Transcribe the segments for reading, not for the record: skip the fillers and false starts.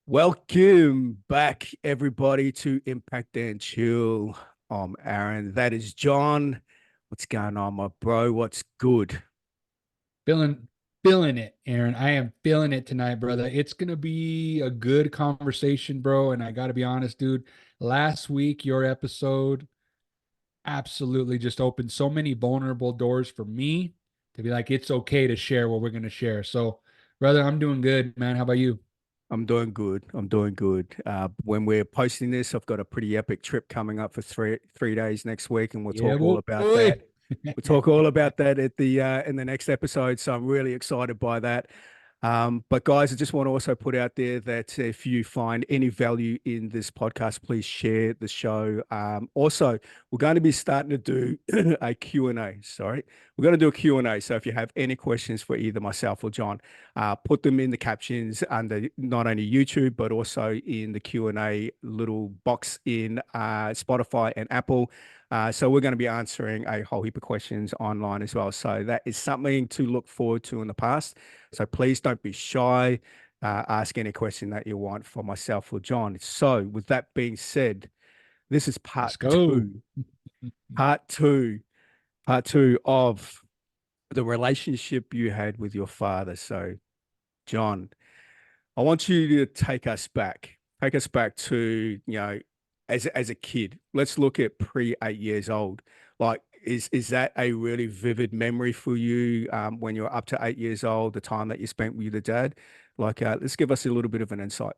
Welcome back, everybody, to Impact and Chill. I'm Aaron. That is John. What's going on, my bro? What's good? Feeling feeling it, Aaron. I am feeling it tonight, brother. It's gonna be a good conversation, bro. And I gotta be honest, dude. Last week, your episode absolutely just opened so many vulnerable doors for me to be like, it's okay to share what we're gonna share. So, brother, I'm doing good, man. How about you? I'm doing good. I'm doing good. When we're posting this, I've got a pretty epic trip coming up for three days next week, and we'll Yeah, talk all about boy. that. We'll talk all about that at the in the next episode. So I'm really excited by that. But guys, I just want to also put out there that if you find any value in this podcast, please share the show. Also, we're going to be starting to do a Q&A. Sorry, we're going to do a Q&A. So if you have any questions for either myself or John, put them in the captions under not only YouTube, but also in the Q&A little box in Spotify and Apple. So we're going to be answering a whole heap of questions online as well. So that is something to look forward to in the past. So please don't be shy. Ask any question that you want for myself or John. So with that being said, this is Let's go. part two, part two of the relationship you had with your father. So John, I want you to take us back to, as a kid. Let's look at pre 8 years old. Like, is that a really vivid memory for you when you're up to 8 years old, the time that you spent with your dad? Like, let's give us a little bit of an insight.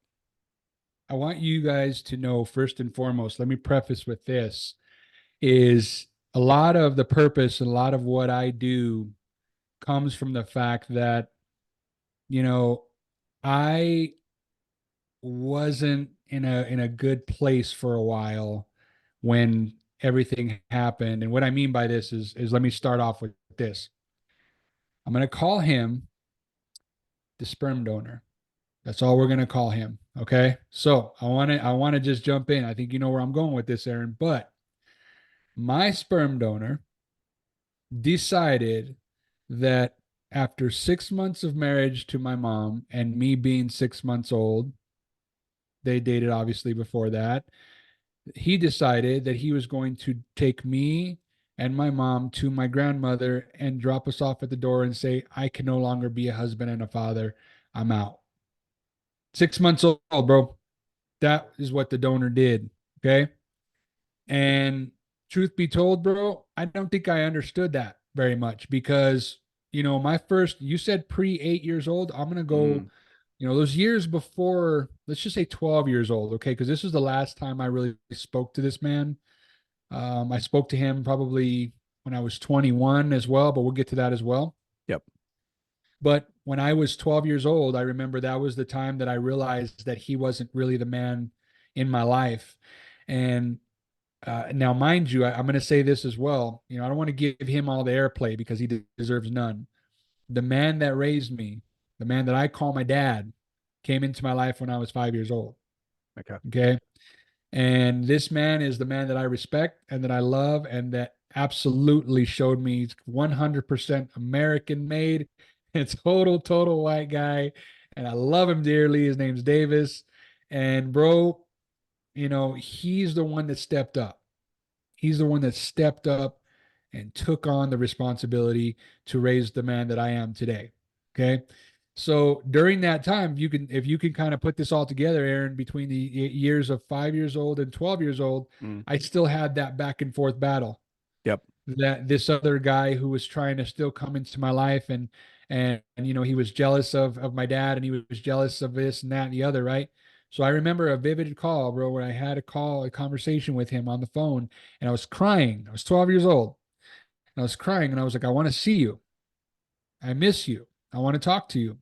I want you guys to know first and foremost, let me preface with this is a lot of the purpose and a lot of what I do comes from the fact that, you know, I wasn't in a good place for a while when everything happened. And what I mean by this is let me start off with this. I'm going to call him the sperm donor. That's all we're going to call him, okay? So, I want to just jump in. I think you know where I'm going with this, Aaron, but my sperm donor decided that after 6 months of marriage to my mom and me being 6 months old, they dated obviously before that. He decided that he was going to take me and my mom to my grandmother and drop us off at the door and say, I can no longer be a husband and a father. I'm out. 6 months old, bro. That is what the donor did. Okay. And truth be told, bro, I don't think I understood that very much because, my first, you said pre 8 years old. I'm going to go, Mm, those years before, let's just say 12 years old. Okay. Because this is the last time I really spoke to this man. I spoke to him probably when I was 21 as well, but we'll get to that as well. yep. But when I was 12 years old, I remember that was the time that I realized that he wasn't really the man in my life. And now, mind you, I'm going to say this as well. I don't want to give him all the airplay because he deserves none. The man that raised me, the man that I call my dad, came into my life when I was 5 years old. Okay. Okay. And this man is the man that I respect and that I love and that absolutely showed me he's 100% American made and total white guy. And I love him dearly. His name's Davis. And bro, he's the one that stepped up. He's the one that stepped up and took on the responsibility to raise the man that I am today. Okay. So during that time, if you can kind of put this all together, Aaron, between the years of 5 years old and 12 years old, Mm, I still had that back and forth battle yep. that this other guy who was trying to still come into my life and he was jealous of my dad and he was jealous of this and that and the other, right? So I remember a vivid call, bro, where I had a conversation with him on the phone and I was crying. I was 12 years old and I was crying and I was like, I want to see you. I miss you. I want to talk to you.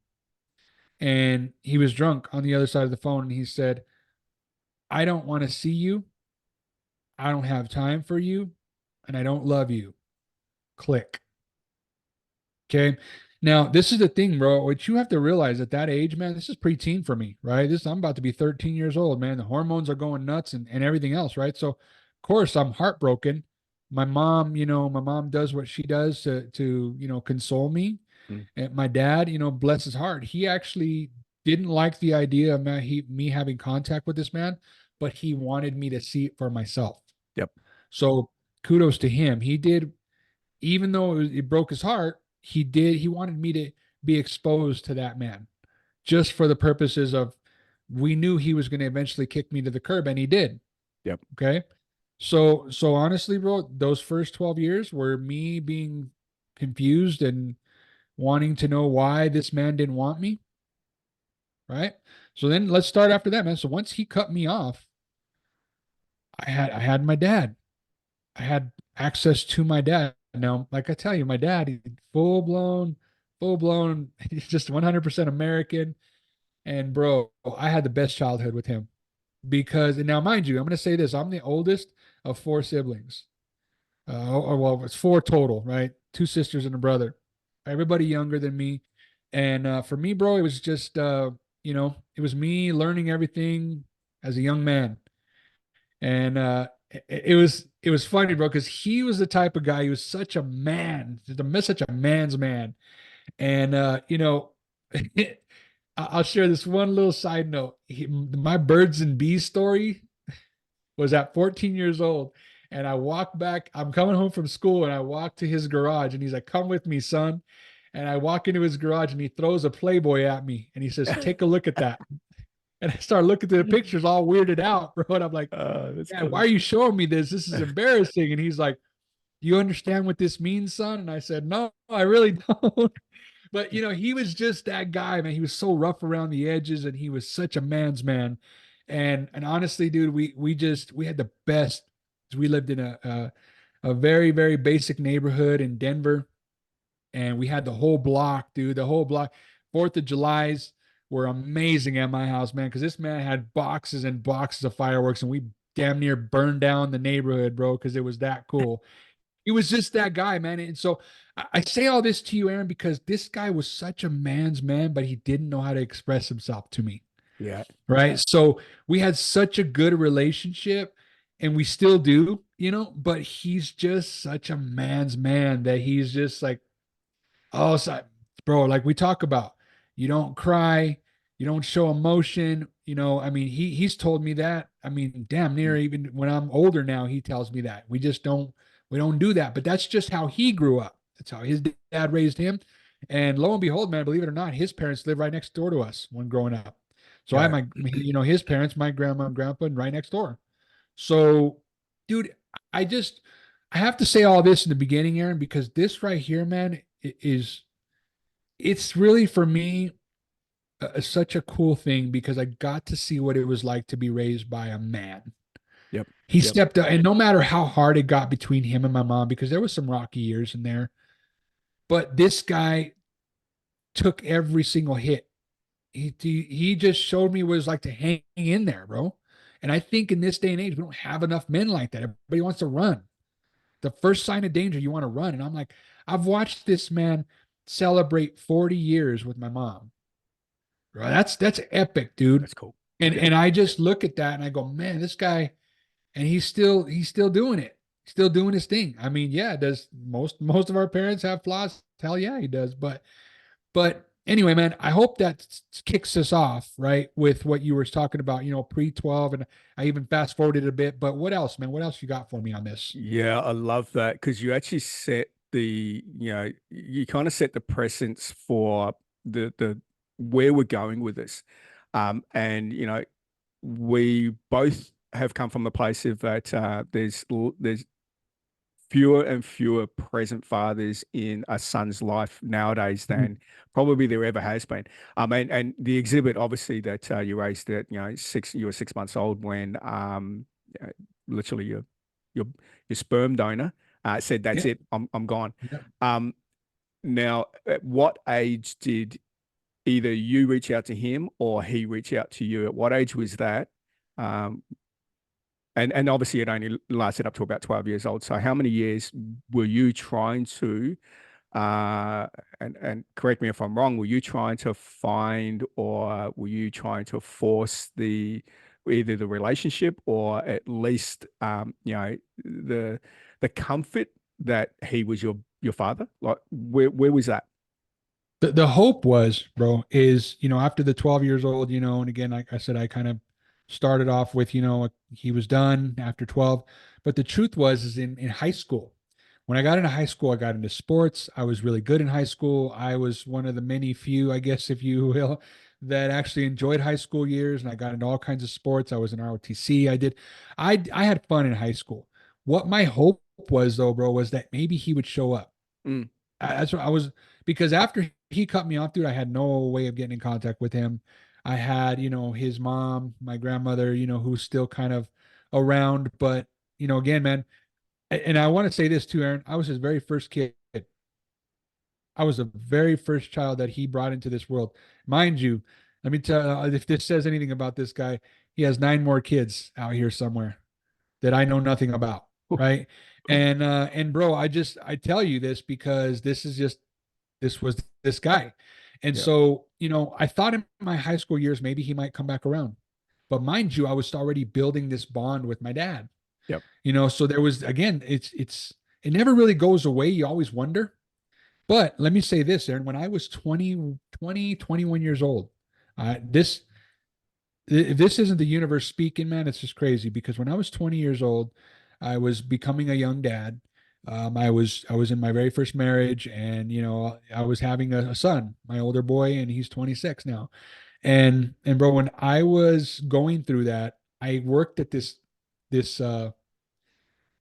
And he was drunk on the other side of the phone and he said, I don't want to see you. I don't have time for you and I don't love you. Click. Okay. Now, this is the thing, bro. What you have to realize at that age, man, this is preteen for me, right? I'm about to be 13 years old, man. The hormones are going nuts and everything else, right? So, of course, I'm heartbroken. My mom does what she does to console me. Mm, And my dad, bless his heart, he actually didn't like the idea of me having contact with this man, but he wanted me to see it for myself. Yep. So kudos to him. He did, even though it broke his heart, he wanted me to be exposed to that man just for the purposes of, we knew he was going to eventually kick me to the curb, and he did. Yep. Okay. So honestly, bro, those first 12 years were me being confused and wanting to know why this man didn't want me. Right. So then let's start after that, man. So once he cut me off, I had my dad. I had access to my dad. Now, like I tell you, my dad, he's full blown, he's just 100% American. And bro, I had the best childhood with him because, and now mind you, I'm going to say this, I'm the oldest of four siblings. Or well, it's four total, right? Two sisters and a brother. Everybody younger than me. And for me, bro, it was just, it was me learning everything as a young man. And it was funny, bro, because he was the type of guy. He was such a man, such a man's man. And I'll share this one little side note. My birds and bees story was at 14 years old. And I walk back, I'm coming home from school and I walk to his garage and he's like, "Come with me, son." And I walk into his garage and he throws a Playboy at me and he says, "Take a look at that." And I start looking through the pictures all weirded out, bro. And I'm like, That's "Dad, cool. why are you showing me this? This is embarrassing." And he's like, "Do you understand what this means, son?" And I said, "No, I really don't." But he was just that guy, man. He was so rough around the edges, and he was such a man's man. And honestly, dude, we had the best. We lived in a very very basic neighborhood in Denver, and we had the whole block, dude. The whole block. Fourth of July's were amazing at my house, man, because this man had boxes and boxes of fireworks, and we damn near burned down the neighborhood, bro, because it was that cool. He was just that guy, man. And so I say all this to you, Aaron, because this guy was such a man's man, but he didn't know how to express himself to me. Yeah. Right. So we had such a good relationship and we still do, but he's just such a man's man that he's just like, oh, so, bro, like we talk about, you don't cry, you don't show emotion. I mean, he's told me that. I mean, damn near even when I'm older now, he tells me that. We don't do that. But that's just how he grew up. That's how his dad raised him. And lo and behold, man, believe it or not, his parents lived right next door to us when growing up. So I had Yeah. his parents, my grandma and grandpa, right next door. So, dude, I just I have to say all this in the beginning, Aaron, because this right here, man, it's really for me such a cool thing because I got to see what it was like to be raised by a man. Yep. He Yep. stepped up, and no matter how hard it got between him and my mom, because there was some rocky years in there, but this guy took every single hit. He just showed me what it was like to hang in there, bro. And I think in this day and age, we don't have enough men like that. Everybody wants to run. The first sign of danger, you want to run. And I'm like, I've watched this man celebrate 40 years with my mom. Bro, that's epic, dude. That's cool. And Yeah. and I just look at that and I go, man, this guy, and he's still doing it. Still doing his thing. I mean, yeah, does most of our parents have flaws? Hell yeah, he does. But anyway, man, I hope that kicks us off, right, with what you were talking about, pre-12, and I even fast forwarded a bit. But what else, man? What else you got for me on this? Yeah, I love that because you actually set you kind of set the precedence for the where we're going with this. And we both have come from a place of that there's fewer and fewer present fathers in a son's life nowadays Mhm. than probably there ever has been. And the exhibit, obviously, that you raised that you were 6 months old when uh, literally your your sperm donor said, "That's Yeah, it, I'm gone." yeah. Um, Now, at what age did either you reach out to him or he reach out to you? At what age was that? Um, and obviously it only lasted up to about 12 years old. So how many years were you trying to and correct me if I'm wrong, were you trying to find or were you trying to force the either the relationship or at least the comfort that he was your father? Like where was that? The hope was, bro, is, after the 12 years old, and again, like I said, I kind of started off with, he was done after 12. But the truth was, is in high school, when I got into high school, I got into sports. I was really good in high school. I was one of the many few, I guess, if you will, that actually enjoyed high school years. And I got into all kinds of sports. I was in ROTC. I had fun in high school. What my hope was, though, bro, was that maybe he would show up. Mm, That's what I was, because after he cut me off, dude, I had no way of getting in contact with him. I had, his mom, my grandmother, who's still kind of around, but again, man, and I want to say this too, Aaron. I was his very first kid. I was the very first child that he brought into this world. Mind you, let me tell if this says anything about this guy, he has 9 more kids out here somewhere that I know nothing about, right? And bro, I tell you this because this was this guy. And yeah. so, I thought in my high school years, maybe he might come back around. But mind you, I was already building this bond with my dad. Yep. So there was, again, it never really goes away. You always wonder. But let me say this, Aaron, when I was 21 years old, this, if this isn't the universe speaking, man, it's just crazy because when I was 20 years old, I was becoming a young dad. I was in my very first marriage, and I was having a son, my older boy, and he's 26 now. And bro, when I was going through that, I worked at this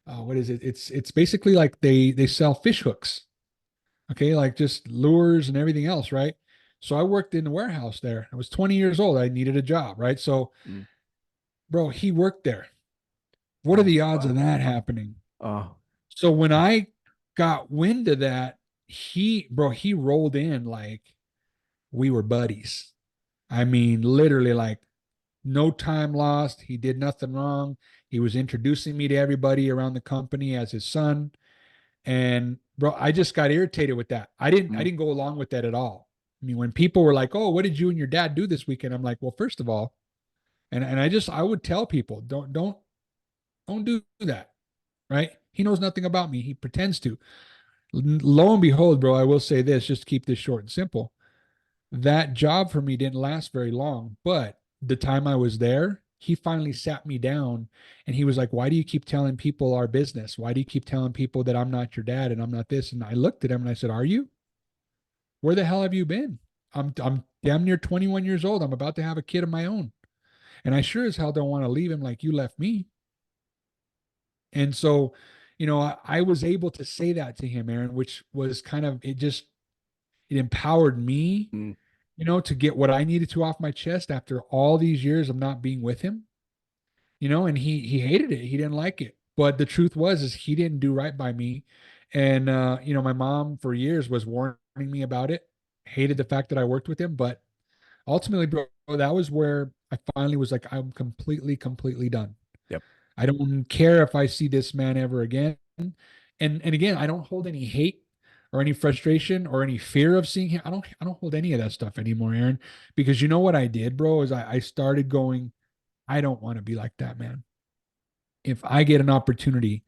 what is it? It's basically like they sell fish hooks, okay, like just lures and everything else, right? So I worked in the warehouse there. I was 20 years old. I needed a job, right? So, Mm. bro, he worked there. What are Oh, the odds of wow. that happening? Oh, So when I got wind of that, he rolled in like we were buddies. I mean, literally like no time lost. He did nothing wrong. He was introducing me to everybody around the company as his son. And bro, I just got irritated with that. I didn't I mm, didn't go along with that at all. I mean, when people were like, "Oh, what did you and your dad do this weekend?" I'm like, "Well, first of all," and I would tell people, don't do that, right? He knows nothing about me. He pretends to. Lo and behold, bro, I will say this, just to keep this short and simple. That job for me didn't last very long, but the time I was there, he finally sat me down and he was like, "Why do you keep telling people our business? Why do you keep telling people that I'm not your dad and I'm not this?" And I looked at him and I said, "Are you? Where the hell have you been? I'm damn near 21 years old. I'm about to have a kid of my own. And I sure as hell don't want to leave him like you left me." And so, I was able to say that to him, Aaron, which was kind of, it empowered me, mm, to get what I needed to off my chest after all these years of not being with him, and he hated it. He didn't like it. But the truth was is he didn't do right by me. And my mom for years was warning me about it, hated the fact that I worked with him, but ultimately, bro, that was where I finally was like, I'm completely, completely done. yep. I don't care if I see this man ever again. And again, I don't hold any hate or any frustration or any fear of seeing him. I don't hold any of that stuff anymore, Aaron, because you know what I did, bro, is I started going, I don't want to be like that, man. If I get an opportunity.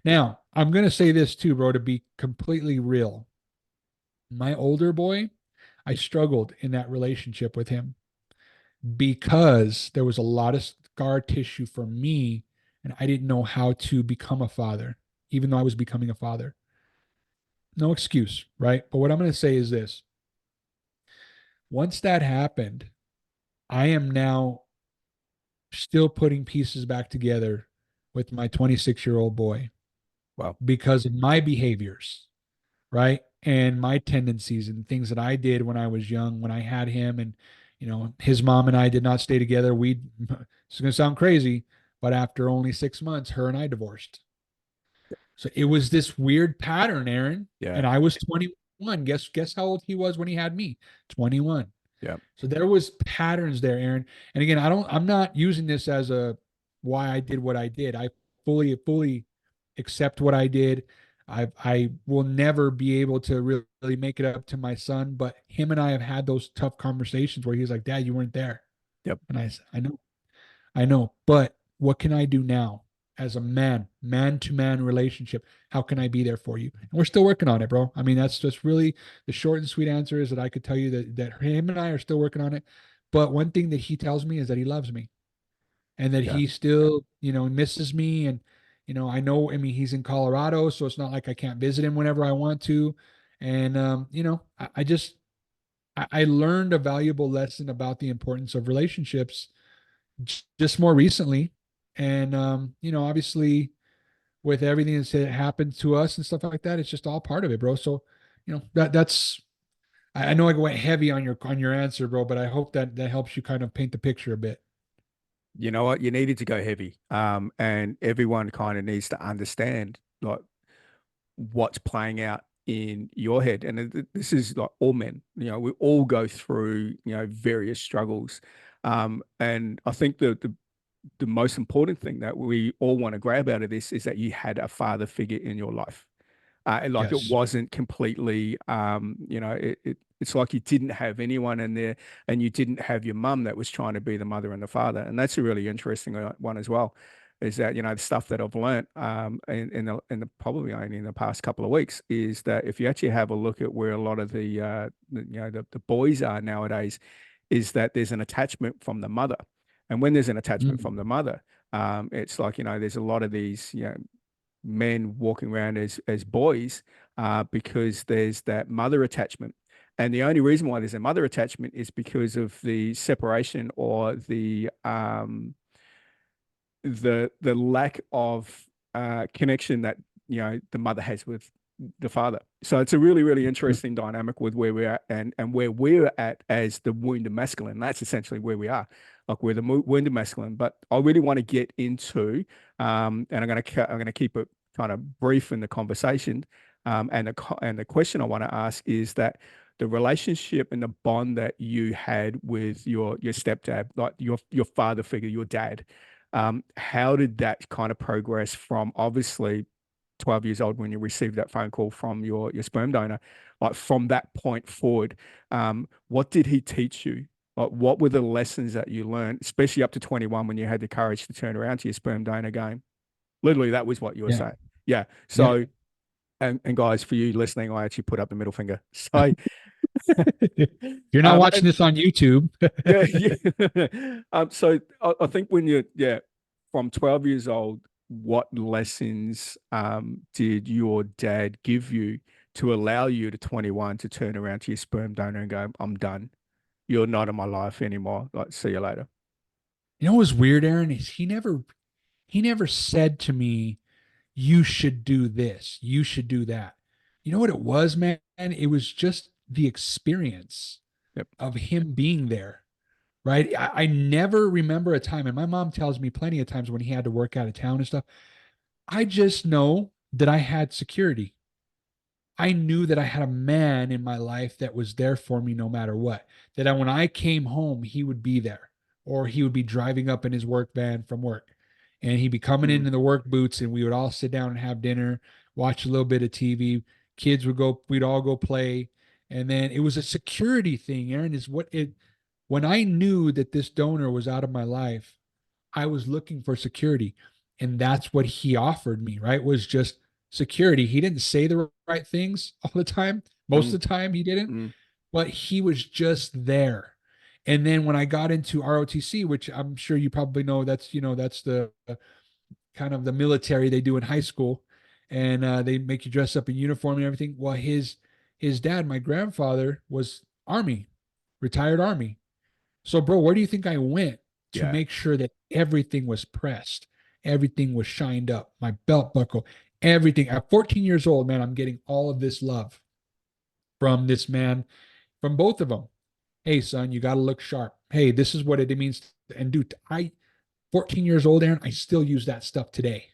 Now, I'm gonna say this too, bro, to be completely real. My older boy, I struggled in that relationship with him because there was a lot of scar tissue for me and I didn't know how to become a father, even though I was becoming a father. No excuse, right? But what I'm going to say is this. Once that happened, I am now still putting pieces back together with my 26-year-old boy Wow. because of my behaviors, right? And my tendencies and things that I did when I was young, when I had him, and his mom and I did not stay together. It's going to sound crazy, but after only 6 months, her and I divorced. So it was this weird pattern, Aaron. Yeah. And I was 21. Guess how old he was when he had me? 21. Yeah. So there was patterns there, Aaron. And again, I'm not using this as a why I did what I did. I fully accept what I did. I will never be able to really make it up to my son, but him and I have had those tough conversations where he's like, "Dad, you weren't there." Yep. And I said, "I know. But what can I do now?" as a man to man relationship. How can I be there for you? And we're still working on it, bro. I mean, that's just really the short and sweet answer is that I could tell you that him and I are still working on it. But one thing that he tells me is that he loves me and that Yeah. he still, misses me. And, I know, I mean, he's in Colorado, so it's not like I can't visit him whenever I want to. And, I just, I learned a valuable lesson about the importance of relationships just more recently. And, obviously with everything that's happened to us and stuff like that, it's just all part of it, bro. So, that's, I know I went heavy on your answer, bro, but I hope that that helps you kind of paint the picture a bit. You know what? You needed to go heavy. And everyone kind of needs to understand like what's playing out in your head. And this is like all men, we all go through, various struggles. And I think the most important thing that we all want to grab out of this is that you had a father figure in your life. Like it Yes. wasn't completely, it's like you didn't have anyone in there, and you didn't have your mum that was trying to be the mother and the father. And that's a really interesting one as well. Is that the stuff that I've learned in the probably only in the past couple of weeks is that if you actually have a look at where a lot of the boys are nowadays, is that there's an attachment from the mother, and when there's an attachment Mm. from the mother, it's like there's a lot of these men walking around as boys because there's that mother attachment. And the only reason why there's a mother attachment is because of the separation or the lack of connection that the mother has with the father. So it's a really, really interesting dynamic with where we're at and where we're at as the wounded masculine. That's essentially where we are. Like we're the wounded masculine. But I really want to get into, and I'm gonna keep it kind of brief in the conversation. And the question I want to ask is that the relationship and the bond that you had with your stepdad, like your father figure, your dad, how did that kind of progress from obviously 12 years old when you received that phone call from your sperm donor, like from that point forward, what did he teach you? Like, what were the lessons that you learned, especially up to 21 when you had the courage to turn around to your sperm donor game? Literally, that was what you were Yeah. saying. Yeah. Yeah. So, and guys, for you listening, I actually put up the middle finger. So, You're not watching and this on YouTube. yeah, yeah. So I think when you're, yeah, from 12 years old, what lessons did your dad give you to allow you to 21 to turn around to your sperm donor and go, I'm done. You're not in my life anymore. Like, see you later. You know what was weird, Aaron, is he never said to me, you should do this, you should do that. You know what it was, man? It was just the experience Yep. of him being there, right? I never remember a time, and my mom tells me plenty of times when he had to work out of town and stuff. I just know that I had security. I knew that I had a man in my life that was there for me no matter what. When I came home, he would be there, or he would be driving up in his work van from work, and he'd be coming Mm, in the work boots, and we would all sit down and have dinner, watch a little bit of TV. Kids would go, we'd all go play, and then it was a security thing. Aaron, is what it. When I knew that this donor was out of my life, I was looking for security. And that's what he offered me, right? Was just security. He didn't say the right things all the time. Most mm, of the time he didn't, mm, but he was just there. And then when I got into ROTC, which I'm sure you probably know, that's the kind of the military they do in high school, and they make you dress up in uniform and everything. Well, his dad, my grandfather, was Army, retired Army. So, bro, where do you think I went to yeah. make sure that everything was pressed, everything was shined up, my belt buckle, everything? At 14 years old, man, I'm getting all of this love from this man, from both of them. Hey, son, you got to look sharp. Hey, this is what it means. And dude, 14 years old, Aaron, I still use that stuff today,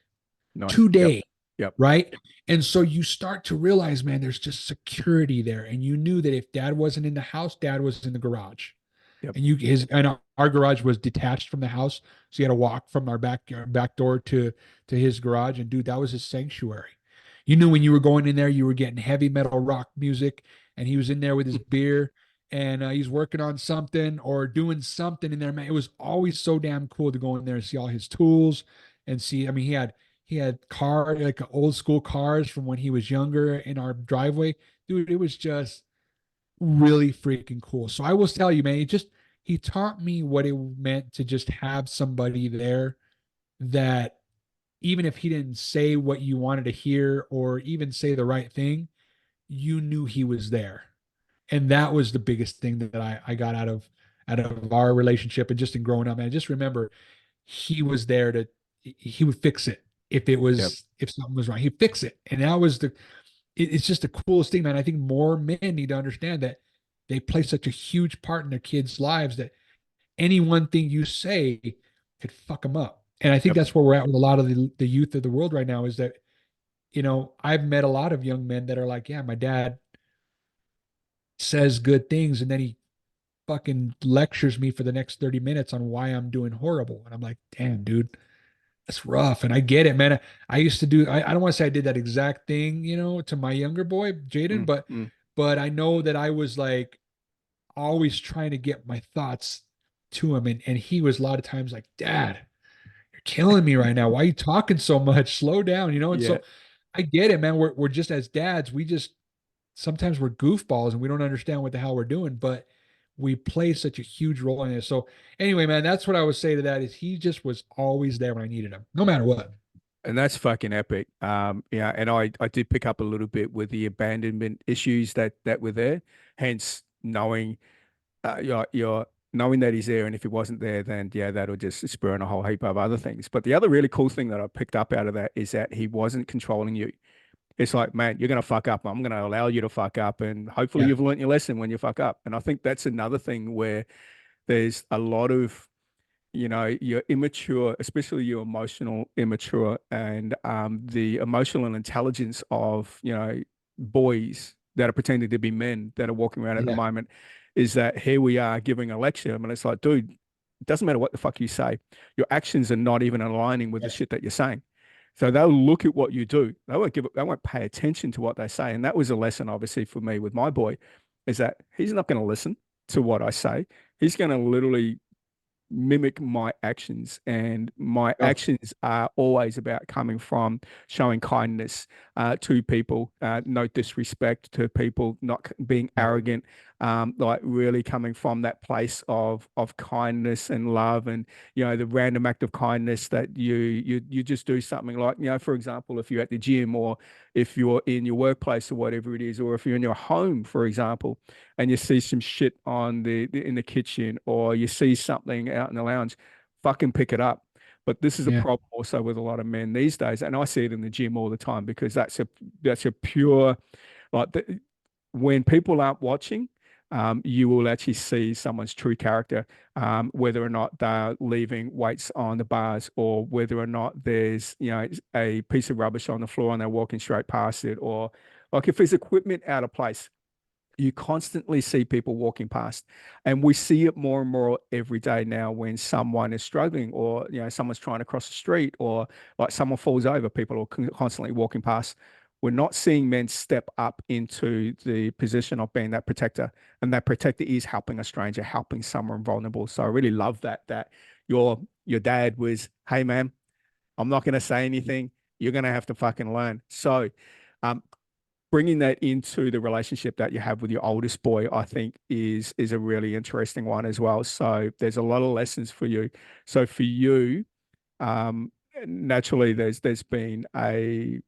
Nice. Yep. today, Yep. right? And so you start to realize, man, there's just security there. And you knew that if dad wasn't in the house, dad was in the garage. Yep. And our garage was detached from the house, so you had to walk from our back door to his garage. And dude, that was his sanctuary. You knew when you were going in there, you were getting heavy metal rock music, and he was in there with his beer, and he's working on something or doing something in there. Man, it was always so damn cool to go in there and see all his tools and see. I mean, he had car like old school cars from when he was younger in our driveway. Dude, it was just really freaking cool. So I will tell you, man, he taught me what it meant to just have somebody there that even if he didn't say what you wanted to hear or even say the right thing, you knew he was there. And that was the biggest thing that I got out of our relationship and just in growing up. And I just remember he was there he would fix it Yep. if something was wrong. He'd fix it. And that was it's just the coolest thing, man. I think more men need to understand that they play such a huge part in their kids' lives that any one thing you say could fuck them up. And I think Yep. that's where we're at with a lot of the youth of the world right now is that, I've met a lot of young men that are like, yeah, my dad says good things and then he fucking lectures me for the next 30 minutes on why I'm doing horrible. And I'm like, damn, dude, that's rough. And I get it, man. I used to I don't want to say I did that exact thing, to my younger boy, Jaden, Mm, but mm. but I know that I was like always trying to get my thoughts to him. And he was a lot of times like, Dad, you're killing me right now. Why are you talking so much? Slow down, And Yeah. so I get it, man. We're just as dads, we just sometimes we're goofballs and we don't understand what the hell we're doing, but we play such a huge role in it. So anyway, man, that's what I would say to that is he just was always there when I needed him, no matter what. And that's fucking epic. Yeah, and I did pick up a little bit with the abandonment issues that were there. Hence, knowing you're knowing that he's there, and if he wasn't there, then yeah, that'll just spur on a whole heap of other things. But the other really cool thing that I picked up out of that is that he wasn't controlling you. It's like, man, you're gonna fuck up. I'm gonna allow you to fuck up, and hopefully Yeah. you've learned your lesson when you fuck up. And I think that's another thing where there's a lot of you're immature, especially you're emotional immature, and the emotional intelligence of boys that are pretending to be men that are walking around at the Yeah. moment is that here we are giving a lecture, and it's like, dude, it doesn't matter what the fuck you say, your actions are not even aligning with the Yeah. shit that you're saying. So they'll look at what you do. They won't pay attention to what they say. And that was a lesson, obviously, for me with my boy, is that he's not going to listen to what I say. He's going to literally mimic my actions, and my Oh, actions are always about coming from showing kindness to people, no disrespect to people, not being yeah. arrogant, like really coming from that place of kindness and love, and the random act of kindness that you just do something like, for example, if you're at the gym, or if you're in your workplace or whatever it is, or if you're in your home, for example, and you see some shit on in the kitchen, or you see something out in the lounge, fucking pick it up. But this is a Yeah. problem also with a lot of men these days, and I see it in the gym all the time, because that's a pure, like when people aren't watching, you will actually see someone's true character, whether or not they're leaving weights on the bars, or whether or not there's a piece of rubbish on the floor and they're walking straight past it, or like if there's equipment out of place, you constantly see people walking past, and we see it more and more every day now when someone is struggling, or someone's trying to cross the street, or like someone falls over, people are constantly walking past. We're not seeing men step up into the position of being that protector, and that protector is helping a stranger, helping someone vulnerable. So I really love that your dad was, hey man, I'm not going to say anything, you're going to have to fucking learn. So um bringing that into the relationship that you have with your oldest boy, I think is a really interesting one as well. So there's a lot of lessons for you. So for you, um, naturally, there's been a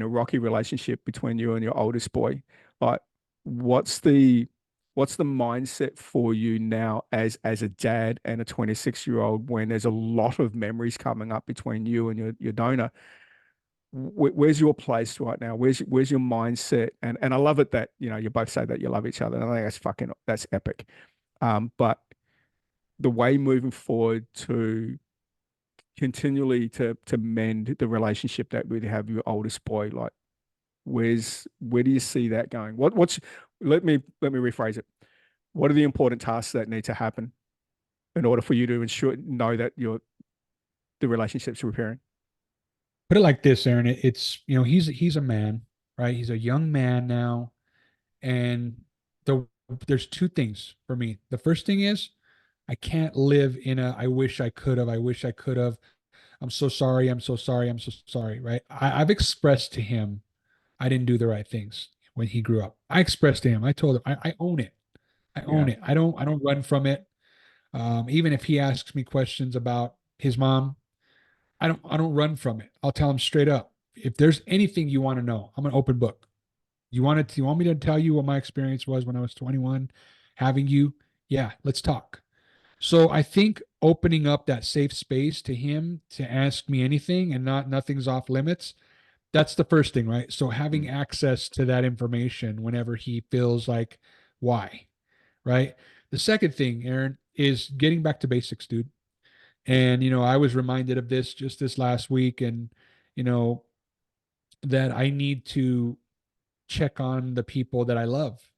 rocky relationship between you and your oldest boy. Like, what's the what's the mindset for you now as a dad and a 26-year-old, when there's a lot of memories coming up between you and your donor? Where's your place right now? Where's your mindset? And I love it that you both say that you love each other. And I think that's epic. But the way moving forward to continually to mend the relationship that we have with your oldest boy, like where do you see that going? Let me rephrase it. What are the important tasks that need to happen in order for you to know that the relationship's repairing? Put it like this, Aaron. It's, he's a man, right? He's a young man now. And there's two things for me. The first thing is I can't live in I wish I could have, I'm so sorry. I'm so sorry. I'm so sorry. Right. I've expressed to him I didn't do the right things when he grew up. I expressed to him, I told him, I own it. I Yeah. own it. I don't run from it. Even if he asks me questions about his mom, I don't run from it. I'll tell him straight up. If there's anything you want to know, I'm an open book. You want me to tell you what my experience was when I was 21, having you? Yeah, let's talk. So I think opening up that safe space to him to ask me anything and nothing's off limits, that's the first thing, right? So having Mm. access to that information whenever he feels like why, right? The second thing, Aaron, is getting back to basics, dude. And I was reminded of this just this last week, and you know that I need to check on the people that I love.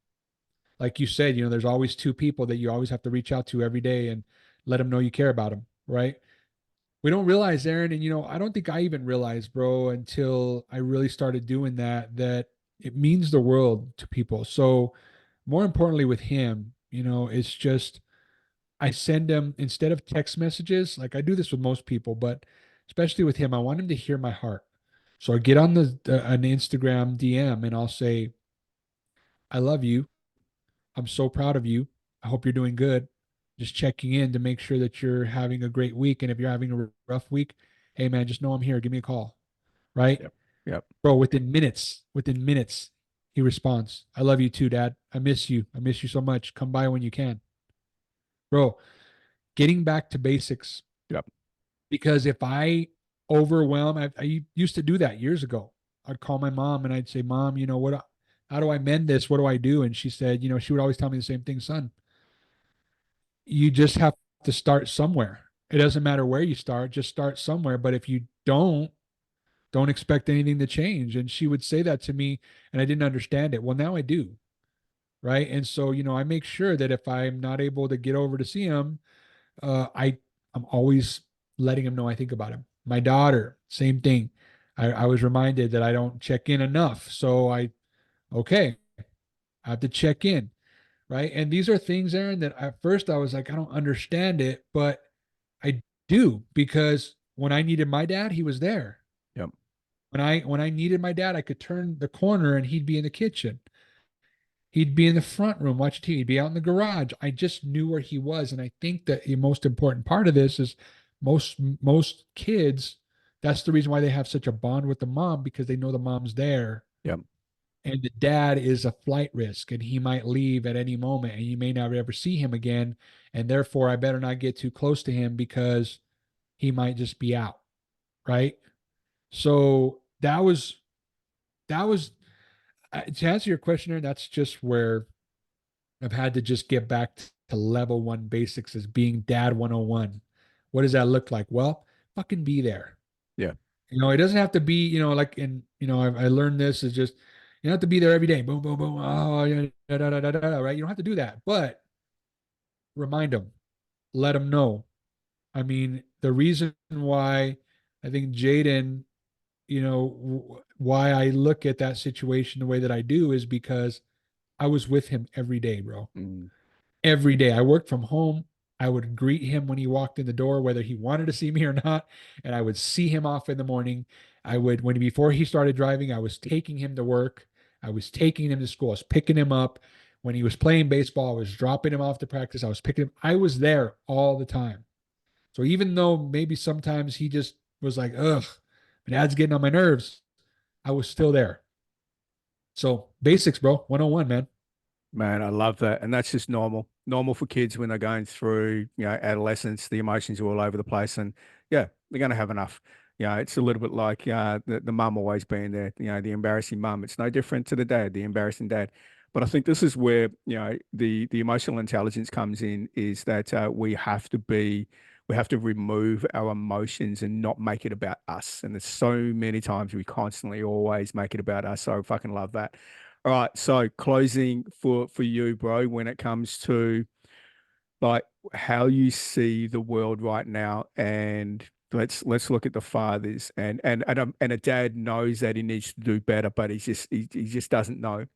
Like you said, there's always two people that you always have to reach out to every day and let them know you care about them, right? We don't realize, Aaron, and I don't think I even realized, bro, until I really started doing that, that it means the world to people. So, more importantly, with him, it's just I send him instead of text messages, like I do this with most people, but especially with him, I want him to hear my heart. So I get on an Instagram DM and I'll say, I love you. I'm so proud of you. I hope you're doing good. Just checking in to make sure that you're having a great week. And if you're having a rough week, hey man, just know I'm here. Give me a call. Right? Yep. Yep. Bro, within minutes, he responds, I love you too, Dad. I miss you. I miss you so much. Come by when you can. Bro, getting back to basics. Yep. Because if I overwhelm, I used to do that years ago. I'd call my mom and I'd say, Mom, how do I mend this? What do I do? And she said, she would always tell me the same thing, son. You just have to start somewhere. It doesn't matter where you start, just start somewhere. But if you don't expect anything to change. And she would say that to me and I didn't understand it. Well, now I do. Right. And so, I make sure that if I'm not able to get over to see him, I'm always letting him know I think about him. My daughter, same thing. I was reminded that I don't check in enough. So okay, I have to check in. Right. And these are things, Aaron, that at first I was like, I don't understand it, but I do because when I needed my dad, he was there. Yep. When I needed my dad, I could turn the corner and he'd be in the kitchen. He'd be in the front room watching TV. He'd be out in the garage. I just knew where he was. And I think that the most important part of this is most kids, that's the reason why they have such a bond with the mom because they know the mom's there. Yep. And the dad is a flight risk and he might leave at any moment and you may never ever see him again. And therefore, I better not get too close to him because he might just be out. Right. So that was to answer your question, Aaron, that's just where I've had to just get back to level one basics as being dad 101. What does that look like? Well, fucking be there. Yeah. It doesn't have to be, like in, I learned this is just, you don't have to be there every day. Boom, boom, boom. Oh, yeah, da, da, da, da, da, right? You don't have to do that, but remind them, let them know. I mean, the reason why I think Jaden, why I look at that situation the way that I do is because I was with him every day, bro. Mm. Every day. I worked from home. I would greet him when he walked in the door, whether he wanted to see me or not. And I would see him off in the morning. Before he started driving, I was taking him to work. I was taking him to school. I was picking him up. When he was playing baseball, I was dropping him off to practice. I was picking him. I was there all the time. So even though maybe sometimes he just was like, ugh, my dad's getting on my nerves, I was still there. So basics, bro. 101, man. Man, I love that. And that's just normal. Normal for kids when they're going through, adolescence, the emotions are all over the place. And yeah, they're going to have enough. It's a little bit like the mum always being there, the embarrassing mum. It's no different to the dad, the embarrassing dad. But I think this is where, the emotional intelligence comes in is that we have to remove our emotions and not make it about us. And there's so many times we constantly always make it about us. So I fucking love that. All right, so closing for you, bro, when it comes to like how you see the world right now, and let's look at the fathers and a dad knows that he needs to do better, but he just doesn't know.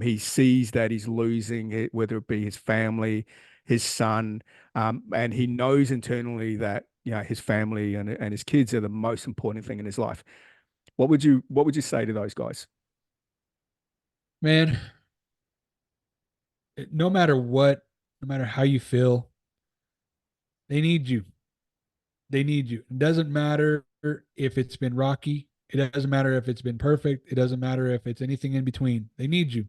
He sees that he's losing it, whether it be his family, his son, and he knows internally that his family and his kids are the most important thing in his life. What would you say to those guys? Man, no matter what, no matter how you feel, they need you. They need you. It doesn't matter if it's been rocky. It doesn't matter if it's been perfect. It doesn't matter if it's anything in between. They need you.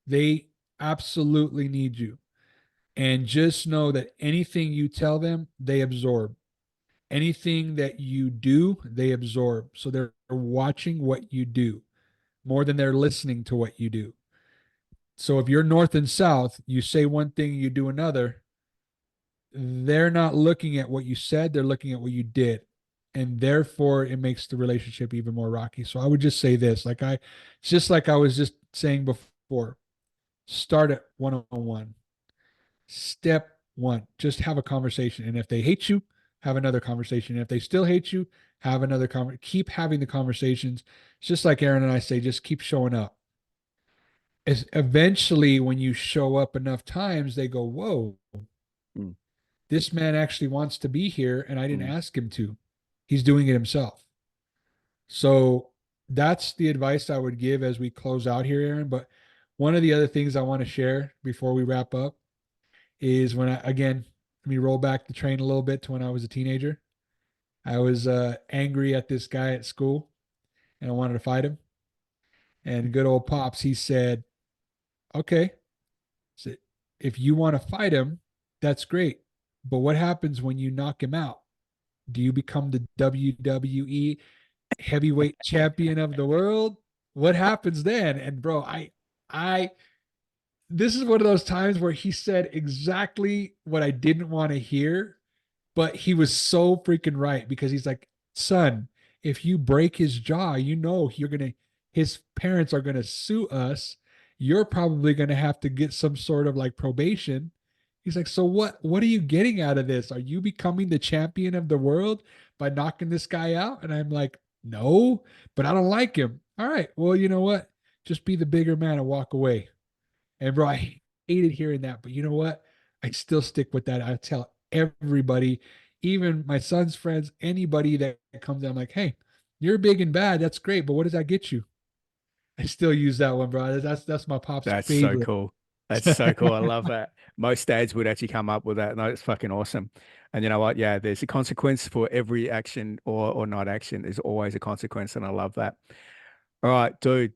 They absolutely need you. And just know that anything you tell them, they absorb. Anything that you do, they absorb. So they're watching what you do more than they're listening to what you do. So if you're north and south, you say one thing, you do another, they're not looking at what you said, they're looking at what you did. And therefore it makes the relationship even more rocky. So I would just say this, it's just like I was just saying before, start at 101. Step one, just have a conversation. And if they hate you, have another conversation. And if they still hate you, have another conversation. Keep having the conversations. It's just like Aaron and I say, just keep showing up. As eventually, when you show up enough times, they go, whoa, Mm, this man actually wants to be here, and I didn't mm. ask him to. He's doing it himself. So that's the advice I would give as we close out here, Aaron. But one of the other things I want to share before we wrap up is when again, let me roll back the train a little bit to when I was a teenager. I was angry at this guy at school and I wanted to fight him. And good old Pops, he said, okay, so if you want to fight him, that's great. But what happens when you knock him out? Do you become the WWE heavyweight champion of the world? What happens then? And bro, I, this is one of those times where he said exactly what I didn't want to hear, but he was so freaking right because he's like, son, if you break his jaw, his parents are gonna sue us. You're probably gonna have to get some sort of like probation. He's like, so what are you getting out of this? Are you becoming the champion of the world by knocking this guy out? And I'm like, no, but I don't like him. All right, well, you know what? Just be the bigger man and walk away. And bro, I hated hearing that, but you know what? I still stick with that. I tell everybody, even my son's friends, anybody that comes in, I'm like, hey, you're big and bad. That's great, but what does that get you? I still use that one, bro. That's my pop's That's so favorite. cool. That's so cool. I love that. Most dads would actually come up with that. No, it's fucking awesome. And you know what? Yeah, there's a consequence for every action or not action. There's always a consequence, and I love that. All right, dude.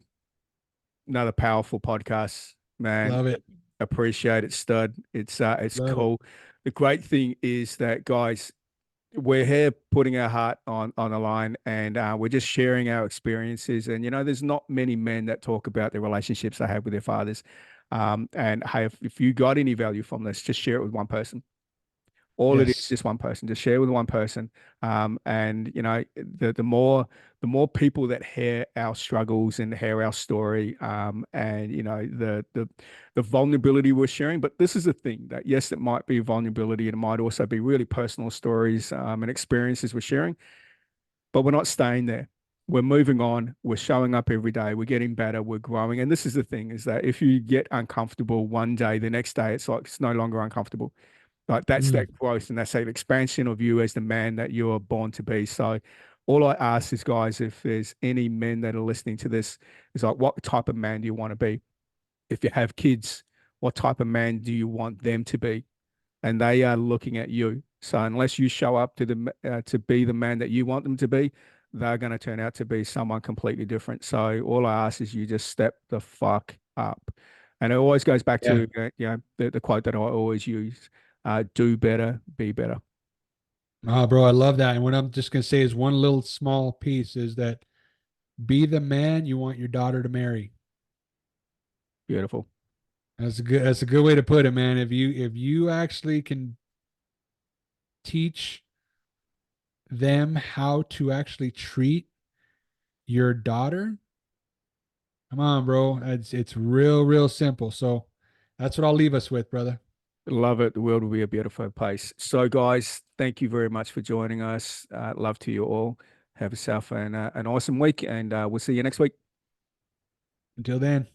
Another powerful podcast, man. Love it. Appreciate it, stud. It's Love it. cool. The great thing is that, guys, we're here putting our heart on the line, and we're just sharing our experiences. And there's not many men that talk about the relationships they have with their fathers. And hey, if you got any value from this, just share it with one person. All it is Yes. just one person. Just share with one person. And the more people that hear our struggles and hear our story, and the vulnerability we're sharing. But this is the thing that, yes, it might be vulnerability, and it might also be really personal stories, and experiences we're sharing. But we're not staying there. We're moving on. We're showing up every day. We're getting better. We're growing. And this is the thing: is that if you get uncomfortable one day, the next day it's like it's no longer uncomfortable. Like that's Mm. that growth and that's that expansion of you as the man that you are born to be. So all I ask is, guys, if there's any men that are listening to this, is like, what type of man do you want to be? If you have kids, what type of man do you want them to be? And they are looking at you. So unless you show up to be the man that you want them to be, they're going to turn out to be someone completely different. So all I ask is you just step the fuck up. And it always goes back Yeah. to the quote that I always use: do better, be better. Bro, I love that. And what I'm just gonna say is one little small piece is that be the man you want your daughter to marry. Beautiful. That's a good way to put it, man. If you actually can teach them how to actually treat your daughter, come on, bro. It's real simple. So that's what I'll leave us with, brother. Love it. The world will be a beautiful place. So, guys, thank you very much for joining us. Love to you all. Have yourself an awesome week, and we'll see you next week. Until then.